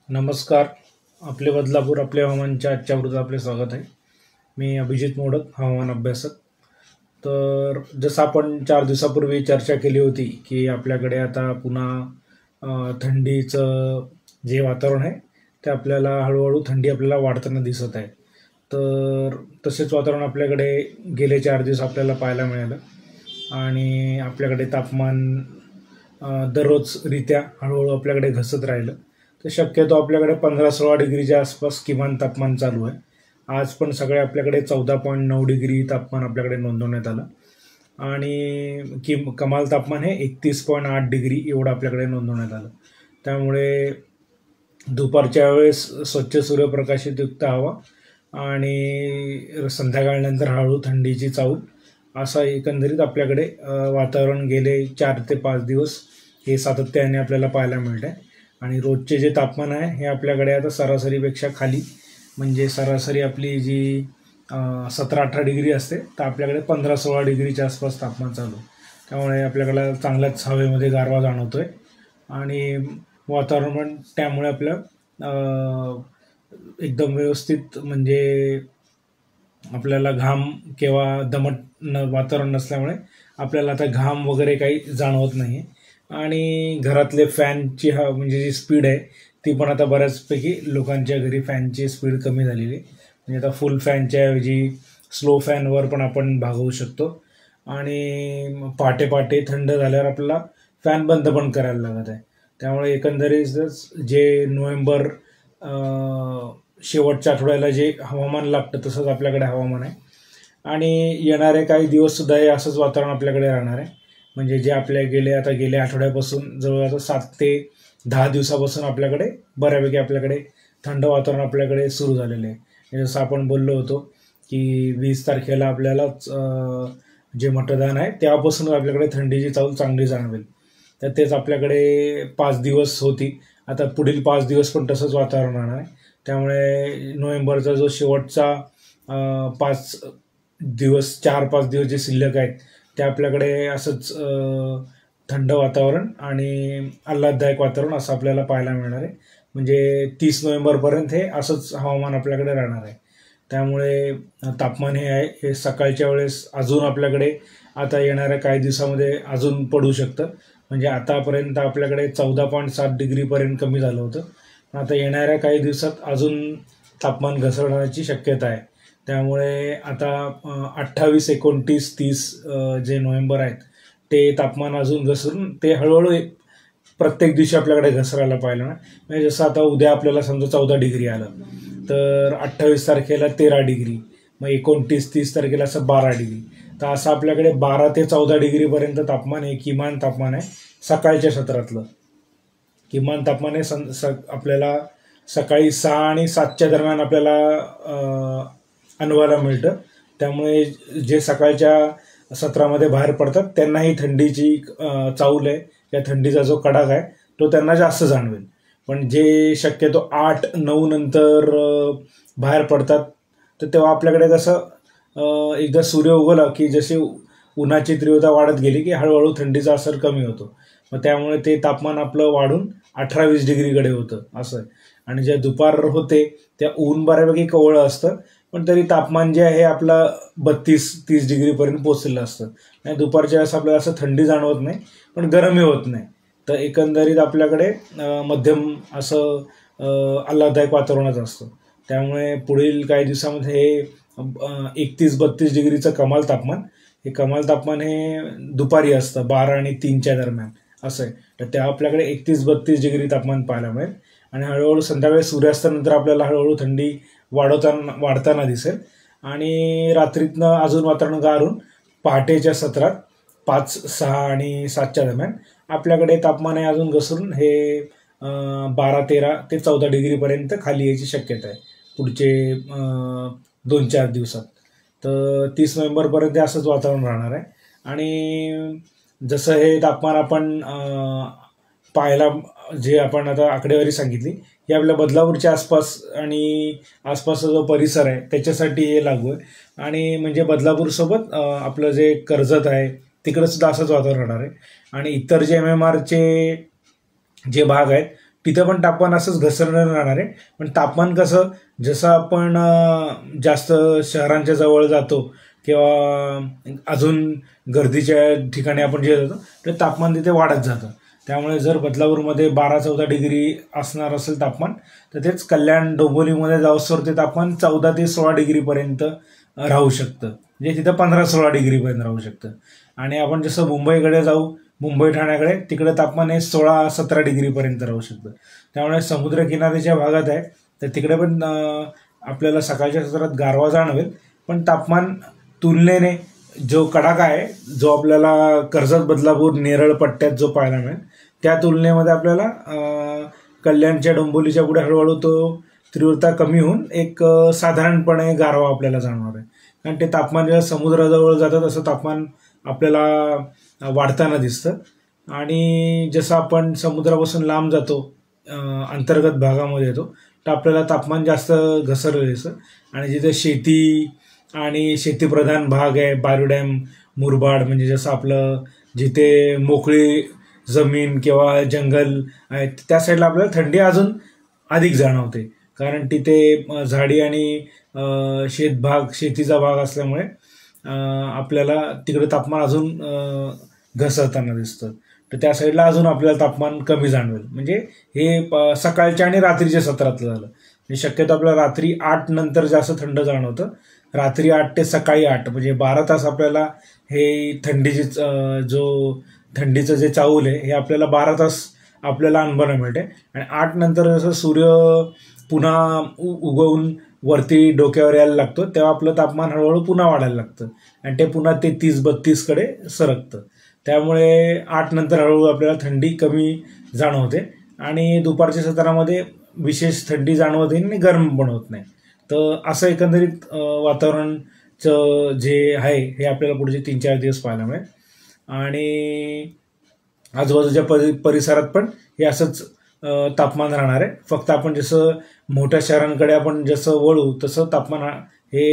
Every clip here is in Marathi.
नमस्कार. आपले बदलापूर आपल्या हवामानच्या आजच्या वृत्तात आपले स्वागत आहे. मी अभिजित मोडक, हवामान अभ्यासक. तर जसं आपण 4 दिवसापूर्वी चर्चा केली होती की आपल्याकडे आता पुन्हा थंडीचं जे वातावरण आहे ते आपल्याला हळूहळू थंडी आपल्याला वाढताना दिसत आहे. तर तसेच वातावरण आपल्याकडे गेले 4 दिवस आपल्याला पाहायला मिळालं आणि आपल्याकडे तापमान दररोजरित्या हळूहळू आपल्याकडे घसत राहिलं. तर शक्यतो आपल्याकडे 15-16 डिग्रीच्या आसपास किमान तापमान चालू आहे. आज पण सगळे आपल्याकडे 14.9 डिग्री तापमान आपल्याकडे नोंदवण्यात आलं आणि कमाल तापमान हे 31.8 डिग्री एवढं आपल्याकडे नोंदवण्यात आलं. त्यामुळे दुपारच्या वेळेस स्वच्छ सूर्यप्रकाशित युक्त हवा आणि संध्याकाळनंतर हळू थंडीची चाहूल असा एकंदरीत आपल्याकडे वातावरण गेले 4 ते 5 दिवस हे सातत्याने आपल्याला पाहायला मिळत आहे. आणि रोजचे जे तापमान आहे हे आपल्याकडे आता सरासरीपेक्षा खाली, म्हणजे सरासरी आपली जी 17-18 डिग्री असते तर आपल्याकडे 15-16 डिग्रीच्या आसपास तापमान चालू आहे. त्यामुळे आपल्याकडे चांगल्याच हवेमध्ये गारवा जाणवतो आहे आणि वातावरण पण त्यामुळे आपलं एकदम व्यवस्थित, म्हणजे आपल्याला घाम किंवा दमट वातावरण नसल्यामुळे आपल्याला आता घाम वगैरे काही जाणवत नाही. आणि घरातले फॅनची म्हणजे जी स्पीड आहे ती पण आता बऱ्याचपैकी लोकांच्या घरी फॅनची स्पीड कमी झालेली आहे. म्हणजे आता फुल फॅनच्या ऐवजी स्लो फॅनवर पण आपण भागवू शकतो. आणि पहाटे थंड झाल्यावर आपल्याला फॅन बंद पण करायला लागत आहे. त्यामुळे एकंदरीतच जे नोव्हेंबर शेवटच्या आठवड्याला जे हवामान लागतं तसंच आपल्याकडे हवामान आहे. आणि येणारे काही दिवससुद्धा हे असंच वातावरण आपल्याकडे राहणार आहे. म्हणजे जे गेल्या आठवड्यापासून जवळजवळ 7 ते 10 दिवसापासून आपल्याकडे बऱ्यापैकी आपल्याकडे थंड वातावरण आपल्याकडे सुरू झालेलं आहे. जसं आपण बोललो होतो की 20 तारखेला आपल्याला जे मतदान आहे तेव्हापासून आपल्याकडे थंडीची चाहूल चांगली जाणवेल. तर तेच आपल्याकडे 5 दिवस होती. आता पुढील 5 दिवस पण तसंच वातावरण राहणार आहे. त्यामुळे नोव्हेंबरचा जो शेवटचा 4-5 दिवस जे शिल्लक आहेत ते आपल्याकडे असंच थंड वातावरण आणि आल्हाददायक वातावरण असं आपल्याला पाहायला मिळणार आहे. म्हणजे 30 नोव्हेंबरपर्यंत हे असंच हवामान आपल्याकडे राहणार आहे. त्यामुळे तापमान हे आहे हे सकाळच्या वेळेस अजून आपल्याकडे आता येणाऱ्या काही दिवसामध्ये अजून पडू शकतं. म्हणजे आतापर्यंत आपल्याकडे 14.7 डिग्रीपर्यंत कमी झालं होतं. आता येणाऱ्या काही दिवसात अजून तापमान घसरण्याची शक्यता आहे. त्यामुळे आता 28, 29, 30 जे नोव्हेंबर आहेत ते तापमान अजून घसरून ते हळूहळू प्रत्येक दिवशी आपल्याकडे घसरायला पाहिलं ना. म्हणजे जसं आता उद्या आपल्याला समजा 14 डिग्री आलं तर 28 तारखेला 13 डिग्री, मग 29-30 तारखेला असं 12 डिग्री. तर असं आपल्याकडे 12 ते 14 डिग्रीपर्यंत तापमान हे किमान तापमान आहे सकाळच्या सत्रातलं. किमान तापमान हे आपल्याला सकाळी 6 आणि 7च्या दरम्यान आपल्याला अनुभवायला मिळतं. त्यामुळे जे सकाळच्या सत्रामध्ये बाहेर पडतात त्यांनाही थंडीची चाहूल आहे या थंडीचा जो कडाका आहे तो त्यांना जास्त जाणवेल. पण जे शक्यतो 8-9 नंतर बाहेर पडतात तर तेव्हा आपल्याकडे कसं एकदा सूर्य उगवला की जसे उन्हाची तीव्रता वाढत गेली की हळूहळू थंडीचा असर कमी होतो. मग त्यामुळे ते तापमान आपलं वाढून 18-20 डिग्रीकडे होतं असं आहे. आणि जे दुपार होते त्या ऊन बऱ्यापैकी कवळं असतं, पण तरी तापमान जे आहे आपलं 32-30 डिग्रीपर्यंत पोचलेलं असतं. आणि दुपारच्या वेळेस आपल्याला असं थंडी जाणवत नाही पण गरमही होत नाही. तर एकंदरीत आपल्याकडे मध्यम असं आल्हाददायक वातावरणच असतं. त्यामुळे पुढील काही दिवसामध्ये हे 31-32 डिग्रीचं कमाल तापमान हे दुपारी असतं 12 आणि 3च्या दरम्यान असं आहे. तर त्या आपल्याकडे 31-32 डिग्री तापमान पाहायला मिळेल. आणि हळूहळू संध्याकाळी सूर्यास्तानंतर आपल्याला हळूहळू थंडी वाढताना दिसेल. आणि रात्रीतनं अजून वातावरण गारून पहाटेच्या सत्रात 5, 6 आणि 7च्या दरम्यान आपल्याकडे तापमान हे अजून घसरून हे 12-13 ते 14 डिग्रीपर्यंत खाली यायची शक्यता आहे पुढचे 2-4 दिवसात. तर 30 नोव्हेंबरपर्यंत असंच वातावरण राहणार आहे. आणि जसं हे तापमान आपण पाहायला जे आपण आता आकडेवारी सांगितली ही आपल्या बदलापूरच्या आसपास आणि आसपासचा जो परिसर आहे त्याच्यासाठी हे लागू आहे. आणि म्हणजे बदलापूरसोबत आपलं जे कर्जत आहे तिकडं सुद्धा असंच वातावरण राहणार आहे. आणि इतर जे MMRचे जे भाग आहेत तिथं पण तापमान असंच घसरणार राहणार आहे. पण तापमान कसं, जसं आपण जास्त शहरांच्या जवळ जातो किंवा अजून गर्दीच्या ठिकाणी आपण जे जातो तर तापमान तिथे वाढत जातं. त्यामुळे जर बदलापूरमध्ये 12-14 डिग्री असणार असेल तापमान, तर तेच कल्याण डोंबिवलीमध्ये जाऊसवर ते तापमान 14 ते 16 डिग्रीपर्यंत राहू शकतं. म्हणजे तिथं 15-16 डिग्रीपर्यंत राहू शकतं. आणि आपण जसं मुंबईकडे जाऊ, मुंबई ठाण्याकडे, तिकडे तापमान हे 16-17 डिग्रीपर्यंत राहू शकतं. त्यामुळे समुद्रकिनाऱ्याच्या भागात आहे तर तिकडे पण आपल्याला सकाळच्या सत्रात गारवा जाणवेल. पण तापमान तुलनेने जो कडाका आहे, जो आपल्याला कर्जत, बदलापूर, नेरळ पट्ट्यात जो पाहायला मिळेल, त्या तुलनेमध्ये आपल्याला कल्याणच्या डोंबिवलीच्या पुढे हळूहळू तो तीव्रता कमी होऊन एक साधारणपणे गारवा आपल्याला जाणवणार आहे. कारण ते तापमान जेव्हा समुद्राजवळ जातं तसं तापमान आपल्याला वाढताना दिसतं. आणि जसं आपण समुद्रापासून लांब जातो, अंतर्गत भागामध्ये येतो, तर आपल्याला तापमान जास्त घसरलं दिसतं. आणि जिथे शेती आणि शेतीप्रधान भाग आहे, बारू डॅम, मुरबाड, म्हणजे जसं आपलं जिथे मोकळी जमीन किंवा जंगल आहे त्या साईडला आपल्याला थंडी अजून अधिक जाणवते. कारण तिथे झाडी आणि शेतीचा भाग असल्यामुळे आपल्याला तिकडे तापमान अजून घसरताना दिसतं. तर त्या साईडला अजून आपल्याला तापमान कमी जाणवेल. म्हणजे हे सकाळच्या आणि रात्रीच्या सत्रातलं झालं. म्हणजे शक्यतो आपल्याला रात्री 8 नंतर जास्त थंड जाणवतं. रात्री 8 ते सकाळी 8 म्हणजे 12 तास आपल्याला हे थंडीचं जे चाहूल आहे हे आपल्याला 12 तास आपल्याला अनुभवायला मिळते. आणि 8 नंतर जसं सूर्य पुन्हा उगवून वरती डोक्यावर यायला लागतो तेव्हा आपलं तापमान हळूहळू पुन्हा वाढायला लागतं आणि ते पुन्हा 33-32कडे सरकतं. त्यामुळे 8 नंतर हळूहळू आपल्याला थंडी कमी जाणवते आणि दुपारच्या सत्रामध्ये विशेष थंडी जाणवत नाही आणि गरम पण होत नाही. तर असं एकंदरीत वातावरणचं जे आहे हे आपल्याला पुढचे 3-4 दिवस पाहायला मिळेल. आणि आजूबाजूच्या परिसरात पण हे असंच तापमान राहणार आहे. फक्त आपण जसं मोठ्या शहरांकडे आपण जसं वळू तसं तापमान हे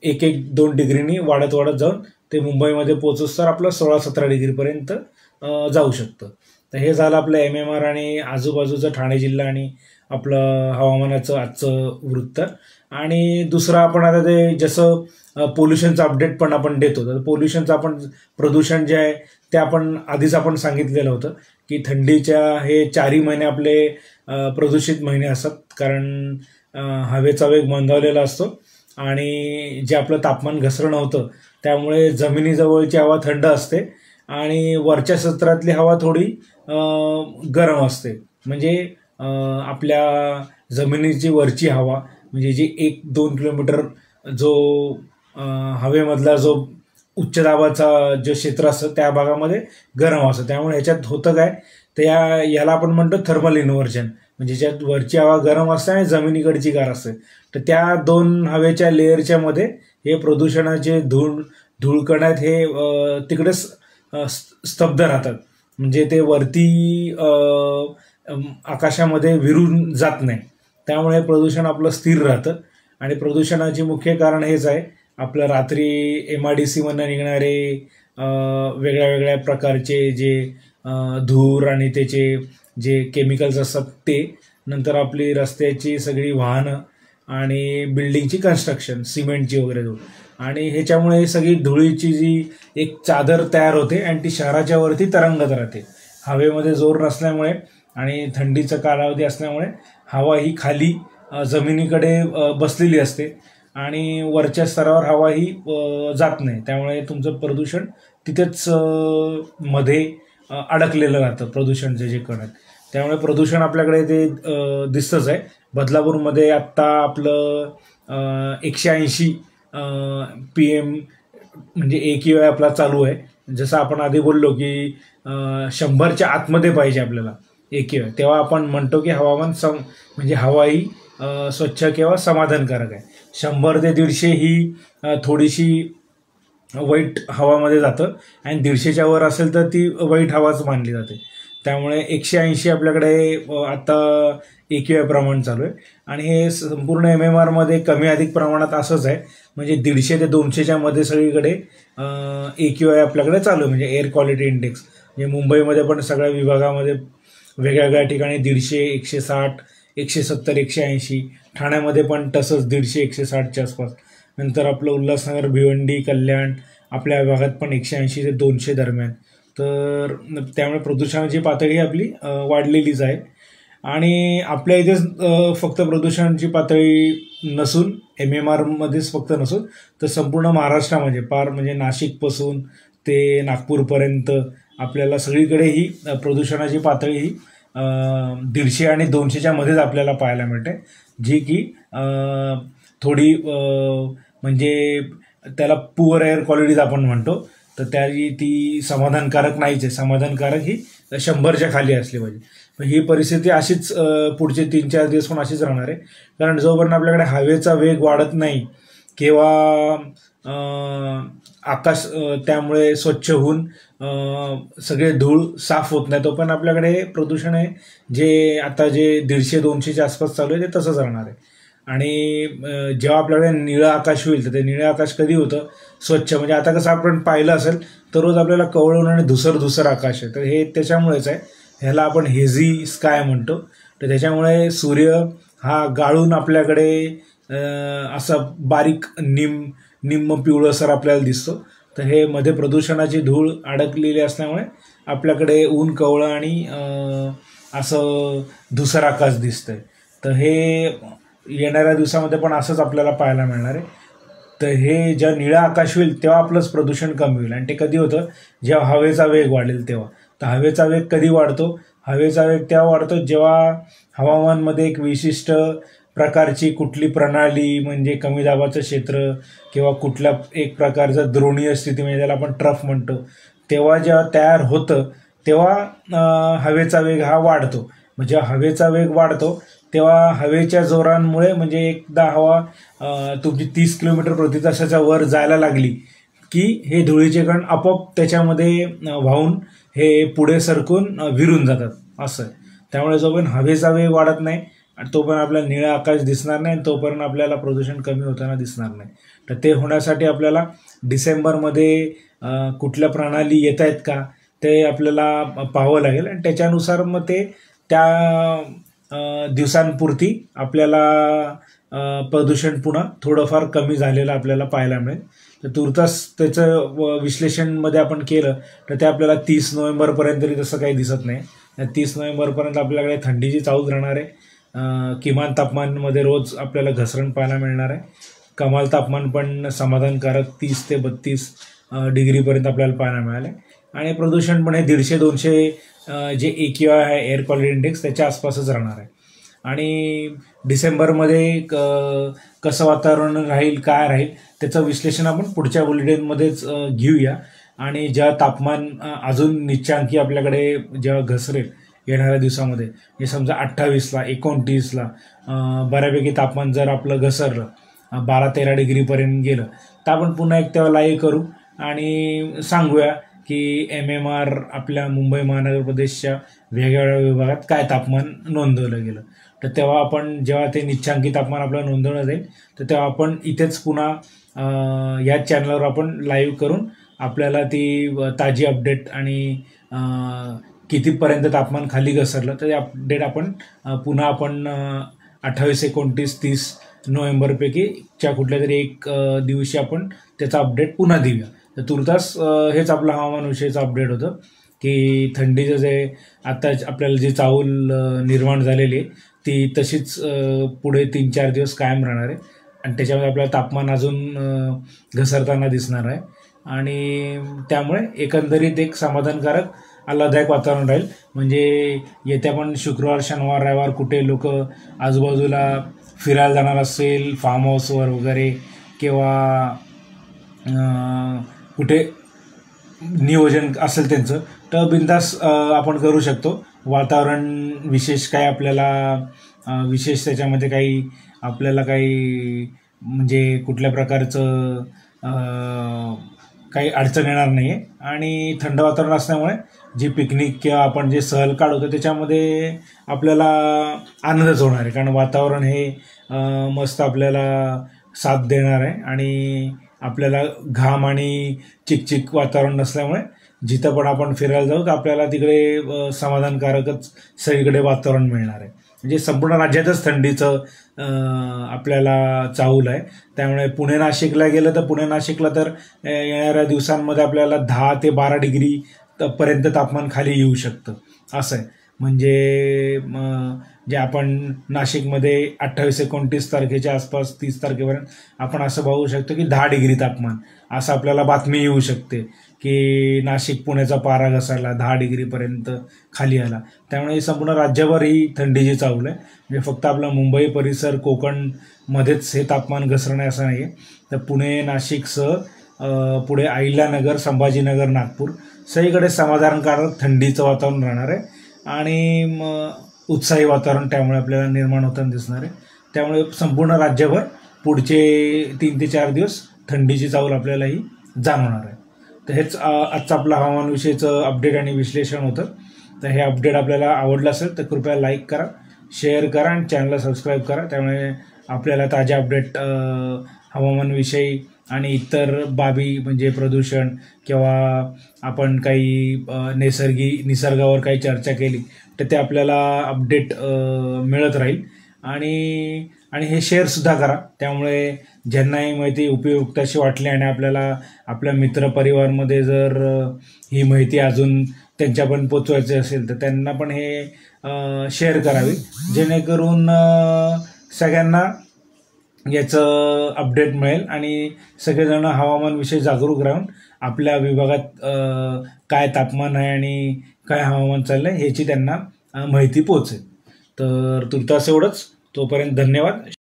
1-2 डिग्रीनी वाढत जाऊन ते मुंबईमध्ये पोहोचूस तर आपलं 16-17 डिग्रीपर्यंत जाऊ शकतं. तर हे झालं आपलं MMR आणि आजूबाजूचं ठाणे जिल्हा आणि आपलं हवामानाचं आजचं वृत्त. आणि दुसरं आपण आता ते जसं पोल्युशनचं अपडेट पण आपण देतो, तर पोल्युशनचं आपण प्रदूषण जे आहे ते आपण आधीच आपण सांगितलेलं होतं की थंडीच्या हे 4 महिने आपले प्रदूषित महिने असतात. कारण हवेचा वेग मंदावलेला असतो आणि जे आपलं तापमान घसरण होतं त्यामुळे जमिनीजवळची हवा थंड असते आणि वरच्या सत्रातली हवा थोडी गरम असते. म्हणजे आपल्या जमिनीची वरची हवा म्हणजे जी 1-2 किलोमीटर जो हवेमधला जो उच्च दाबाचा जो क्षेत्र असतं त्या भागामध्ये गरम असतं. त्यामुळे ह्याच्यात होतं काय, तर याला आपण म्हणतो थर्मल इन्व्हर्जन. म्हणजे ज्यात वरची हवा गरम असते आणि जमिनीकडची गार असते. तर त्या 2 हवेच्या लेअरच्या मध्ये हे प्रदूषणाचे धूळकण आहेत हे तिकडेच स्तब्ध राहतात. म्हणजे ते वरती आकाशामध्ये विरून जात नाही. त्यामुळे प्रदूषण आपलं स्थिर राहतं. आणि प्रदूषणाचे मुख्य कारण हेच आहे, आपलं रात्री MIDC मधनं निघणारे वेगळ्या वेगळ्या प्रकारचे जे धूर आणि त्याचे जे केमिकल्स असतात ते, नंतर आपली रस्त्याची सगळी वाहनं आणि बिल्डिंगची कन्स्ट्रक्शन, सिमेंटची वगैरे धूळ, आणि ह्याच्यामुळे सगळी धुळीची जी एक चादर तयार होते आणि ती शहराच्या वरती तरंगत राहते. हवेमध्ये जोर नसल्यामुळे आणि थंडीचा कालावधी असल्यामुळे हवा ही खाली जमिनीकडे बसलेली असते आणि वरच्या स्तरावर हवा ही जात नाही. त्यामुळे तुमचं प्रदूषण तिथेच मध्ये अडकलेलं राहतं, प्रदूषणचे जे कण आहेत. त्यामुळे प्रदूषण आपल्याकडे ते दिसतंच आहे. बदलापूरमध्ये आत्ता आपलं 180 PM म्हणजे AQI आपला चालू आहे. जसं आपण आधी बोललो की 100च्या आतमध्ये पाहिजे आपल्याला AQI, तेव्हा आपण म्हणतो की हवामान म्हणजे हवा ही स्वच्छ किंवा समाधानकारक आहे. 100 ते 150 ही थोडीशी वाईट हवामध्ये जातं आणि 150च्या वर असेल तर ती वाईट हवाच मानली जाते. त्यामुळे 180 आपल्याकडे आता AQI प्रमाण चालू आहे. आणि हे संपूर्ण MMR मध्ये कमी अधिक प्रमाणात असंच आहे. म्हणजे 150 ते 200च्या मध्ये सगळीकडे AQI आपल्याकडे चालू आहे, म्हणजे एअर क्वालिटी इंडेक्स. म्हणजे मुंबईमध्ये पण सगळ्या विभागामध्ये वेगवेगळ्या ठिकाणी 150, 160, 170, 180. ठाण्यामध्ये पण तसंच 150, 160च्या आसपास. नंतर आपलं उल्हासनगर, भिवंडी, कल्याण आपल्या विभागात पण 180 ते 200 दरम्यान. तर त्यामुळे प्रदूषणाची पातळी आपली वाढलेलीच आहे. आणि आपल्या इथेच फक्त प्रदूषणाची पातळी नसून MMRमध्येच फक्त नसून तर संपूर्ण महाराष्ट्रामध्ये पार म्हणजे नाशिकपासून ते नागपूरपर्यंत आपल्याला सगळीकडे ही प्रदूषणाची पातळी ही 150 आणि 200च्या मध्येच आपल्याला पाहायला मिळते, जी की थोडी म्हणजे त्याला पुअर एअर क्वालिटीज आपण म्हणतो. तर ती समाधानकारक नाहीच आहे. समाधानकारक ही 100च्या खाली असली पाहिजे. पण ही परिस्थिती अशीच पुढचे 3-4 दिवस पण अशीच राहणार आहे. कारण जोपर्यंत आपल्याकडे हवेचा वेग वाढत नाही किंवा आकाश त्यामुळे स्वच्छ होऊन सगळे धूळ साफ होत नाही, तोपर्यंत आपल्याकडे प्रदूषण आहे जे आता जे 150-200च्या आसपास चालू आहे ते तसंच राहणार आहे. आणि जेव्हा आपल्याकडे निळं आकाश होईल तर ते निळं आकाश कधी होतं? स्वच्छ. म्हणजे आता कसं आपण पाहिलं असेल तर रोज आपल्याला कवळून आणि धुसर आकाश आहे. तर हे त्याच्यामुळेच आहे. ह्याला आपण हेझी स्काय म्हणतो. तर त्याच्यामुळे सूर्य हा गाळून आपल्याकडे असा बारीक निम्म पिवळसर आपल्याला दिसतो. तर हे मध्ये प्रदूषणाची धूळ अडकलेली असल्यामुळे आपल्याकडे ऊन कवळं आणि असं धुसर आकाश दिसतंय. तर हे येणाऱ्या दिवसामध्ये पण असंच आपल्याला पाहायला मिळणार आहे. तर हे जेव्हा निळं आकाश होईल तेव्हा आपलंच प्रदूषण कमी होईल. आणि ते कधी होतं? जेव्हा हवेचा वेग वाढेल तेव्हा. तर हवेचा वेग कधी वाढतो? हवेचा वेग तेव्हा वाढतो जेव्हा हवामानमध्ये एक विशिष्ट प्रकारची कुठली प्रणाली म्हणजे कमी दाबाचं क्षेत्र किंवा कुठल्या एक प्रकारचं द्रोणीय स्थिती म्हणजे त्याला आपण ट्रफ म्हणतो, तेव्हा जेव्हा तयार होतं तेव्हा हवेचा वेग हा वाढतो. म्हणजे हवेचा वेग वाढतो तेव्हा हवेच्या जोरांमुळे म्हणजे एकदा हवा तुमची 30 किलोमीटर प्रति तासाच्या वर जायला लागली की हे धुळीचे कण आपोआप त्याच्यामध्ये वाहून हे पुढे सरकून विरून जातात असं आहे. त्यामुळे जोपर्यंत हवेचा वेग वाढत नाही तोपर्यंत आपल्याला निळा आकाश दिसणार नाही, तोपर्यंत आपल्याला प्रदूषण कमी होताना दिसणार नाही. तर ते होण्यासाठी आपल्याला डिसेंबरमध्ये कुठल्या प्रणाली येत आहेत का ते आपल्याला पाहावं लागेल. आणि त्याच्यानुसार मग ते त्या दिवसांपुरती आपल्याला प्रदूषण पुन्हा थोडंफार कमी झालेलं आपल्याला पाहायला मिळेल. तर तुर्तास त्याचं विश्लेषणमध्ये आपण केलं तर ते आपल्याला 30 नोव्हेंबरपर्यंत तरी तसं काही दिसत नाही. 30 नोव्हेंबरपर्यंत आपल्याकडे थंडीची चाहूल राहणार आहे. किमान तापमानमध्ये रोज आपल्याला घसरण पाहायला मिळणार आहे. कमाल तापमान पण समाधानकारक 30 ते 32 डिग्रीपर्यंत आपल्याला पाहायला मिळालं आहे. आणि प्रदूषण पण हे 150-200 जे AQI आहे एअर क्वालिटी इंडेक्स त्याच्या आसपासच राहणार आहे. आणि डिसेंबरमध्ये कसं वातावरण राहील काय राहील त्याचं विश्लेषण आपण पुढच्या बुलेटिनमध्येच घेऊया. आणि जेव्हा तापमान अजून निच्चांकी आपल्याकडे जेव्हा घसरेल येणाऱ्या दिवसामध्ये हे समजा 28ला 29ला बऱ्यापैकी तापमान जर आपलं घसरलं 12-13 डिग्रीपर्यंत गेलं तर आपण पुन्हा एक तेव्हा लाईव्ह करू आणि सांगूया की MMR आपल्या मुंबई महानगर प्रदेशच्या वेगवेगळ्या विभागात काय तापमान नोंदवलं गेलं. तर तेव्हा आपण जेव्हा ते निच्चांकी तापमान आपल्याला नोंदवलं जाईल तर तेव्हा आपण इथेच पुन्हा याच चॅनलवर आपण लाईव्ह करून आपल्याला ती ताजी अपडेट आणि कितीपर्यंत तापमान खाली घसरलं तर ते अपडेट आपण पुन्हा 28, 29, 30 नोव्हेंबरपैकीच्या कुठल्या तरी एक दिवशी आपण त्याचा अपडेट पुन्हा देऊया. तर तुर्तास हेच आपलं हवामानविषयीचं अपडेट होतं की थंडीचं जे आता आपल्याला जी चाहूल निर्माण झालेली आहे ती तशीच पुढे 3-4 दिवस कायम राहणार आहे. आणि त्याच्यामध्ये आपल्याला तापमान अजून घसरताना दिसणार आहे. आणि त्यामुळे एकंदरीत एक समाधानकारक आल्हाददायक वातावरण राहील. म्हणजे येत्या पण शुक्रवार, शनिवार, रविवार कुठे लोक आजूबाजूला फिरायला जाणार असेल फार्म हाऊसवर वगैरे किंवा कुठे नियोजन असेल त्यांचं तर बिनधास्त आपण करू शकतो. वातावरण विशेष काय आपल्याला विशेष त्याच्यामध्ये काही आपल्याला काही म्हणजे कुठल्या प्रकारचं काही अडचण येणार नाही आहे. आणि थंड वातावरण असल्यामुळे जी पिकनिक किंवा आपण जे सहल काढतो त्याच्यामध्ये आपल्याला आनंदच होणार आहे. कारण वातावरण हे मस्त आपल्याला साथ देणार आहे आणि आपल्याला घाम आणि चिकचिक वातावरण नसल्यामुळे जिथं पण आपण फिरायला जाऊ तर आपल्याला तिकडे समाधानकारकच सगळीकडे वातावरण मिळणार आहे. म्हणजे संपूर्ण राज्यातच थंडीचं आपल्याला चाहूल आहे. त्यामुळे पुणे नाशिकला गेलं तर पुणे नाशिकला तर येणाऱ्या दिवसांमध्ये आपल्याला 10 ते 12 डिग्री पर्यंत तापमान खाली येऊ शकतं असं आहे. म्हणजे जे आपण नाशिकमध्ये 28-29 तारखेच्या आसपास 30 तारखेपर्यंत आपण असं बघू शकतो की 10 डिग्री तापमान असं आपल्याला बातमी येऊ शकते की नाशिक पुण्याचा पारा घसरला 10 डिग्रीपर्यंत खाली आला. त्यामुळे संपूर्ण राज्यभर ही थंडीची चाहूल आहे. म्हणजे फक्त आपला मुंबई परिसर कोकणमध्येच हे तापमान घसरणे असं नाही आहे, तर पुणे नाशिकसह पुढे अहिल्यानगर, संभाजीनगर, नागपूर सगळीकडे समाधानकारक थंडीचं वातावरण राहणार आहे आणि उत्साही वातावरण त्यामुळे आपल्याला निर्माण होताना दिसणार आहे. त्यामुळे संपूर्ण राज्यभर पुढचे 3 ते 4 दिवस थंडीची चाहूल आपल्यालाही जाणवणार आहे. तर हेच आजचं आपलं हवामानविषयीचं अपडेट आणि विश्लेषण होतं. तर हे अपडेट आपल्याला आवडलं असेल तर कृपया लाईक करा, शेअर करा आणि चॅनलला सबस्क्राईब करा. त्यामुळे आपल्याला ताज्या अपडेट हवामानविषयी आणि इतर बाबी म्हणजे प्रदूषण किंवा आपण काही निसर्गावर काही चर्चा केली तर ते आपल्याला अपडेट मिळत राहील. आणि हे शेअरसुद्धा करा. त्यामुळे ज्यांनाही माहिती उपयुक्त अशी वाटली आणि आपल्याला आपल्या मित्रपरिवारमध्ये जर ही माहिती अजून त्यांच्यापर्यंत पोचवायची असेल तर त्यांना पण हे शेअर करावी, जेणेकरून सगळ्यांना याचं अपडेट मिळेल आणि सगळेजण हवामानविषयी जागरूक राहून आपल्या विभागात काय तापमान आहे आणि काय हवामान चाललं आहे ह्याची त्यांना माहिती पोचेल. तर तुर्तास एवढंच. तोपर्यंत धन्यवाद.